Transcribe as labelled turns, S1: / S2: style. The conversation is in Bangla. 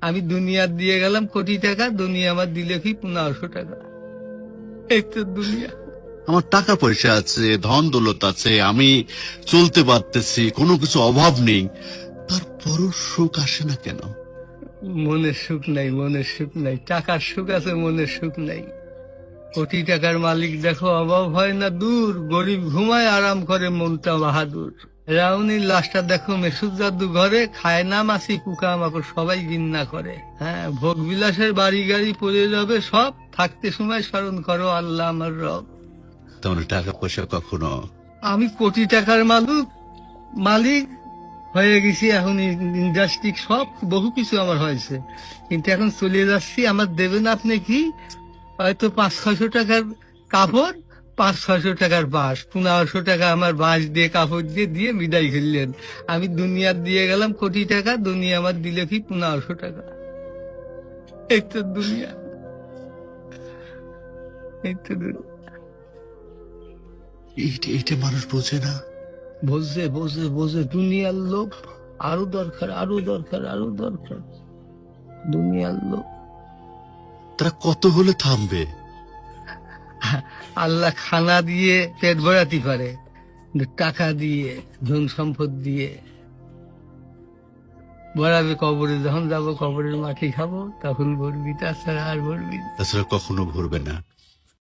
S1: আমি দুনিয়া দিয়ে গেলাম কোটি টাকা, দুনিয়া আমার দিলে কি 1500 টাকা। এই তো দুনিয়া।
S2: আমার টাকা পয়সা আছে, ধন দৌলত আছে, আমি চলতে পারতেছি, কোনো কিছু অভাব নেই, তারপরও সুখ আসে না কেন?
S1: মনের সুখ নাই, মনের সুখ নাই। টাকার সুখ আছে, মনের সুখ নাই। কোটি টাকার মালিক দেখো অভাব হয় না দূর, গরিব ঘুমায় আরাম করে মনটা বাহাদুর। রাউনির লাশটা দেখো মেসুদ জাদু ঘরে, খায় না মাছি পোকা মাকড় সবাই ঘৃণা করে। হ্যাঁ, ভোগ বিলাসের বাড়ি গাড়ি পড়ে যাবে সব, থাকতে সময় স্মরণ করো আল্লাহ আমার রব।
S2: তেমন টাকা পয়সা কখনো
S1: আমি কোটি টাকার মালিক হয়ে গেছি, এখন ইন্ডাস্ট্রি সব বহু কিছু আমার হয়েছে, কিন্তু এখন চলে যাচ্ছি। আমার দেবেন আপনি কি? হয়তো 500-600 টাকার কাপড়, 500-600 টাকার বাঁশ, 1500 টাকা আমার বাঁশ দিয়ে কাপড় দিয়ে দিয়ে বিদায় করলেন। আমি দুনিয়া দিয়ে গেলাম কোটি টাকা, দুনিয়া আমার দিলে কি 1500 টাকা। এই তো দুনিয়া, এই তো দুনিয়া।
S2: এইটা মানুষ বোঝে না।
S1: বোঝে বোঝে বোঝে, দুনিয়ার লোভ আরো দরকার, আরো দরকার, আরো দরকার। দুনিয়ার লোভ।
S2: তারা কত হলে থামবে?
S1: আল্লাহ খানা দিয়ে পেট ভরাতে পারে, কিন্তু টাকা দিয়ে, ধন সম্পদ দিয়ে ভরাবে কবরে। যখন যাবো কবরের মাটি খাবো তখন ভরবি, তাছাড়া আর ভরবি না।
S2: তাছাড়া কখনো ভরবে না।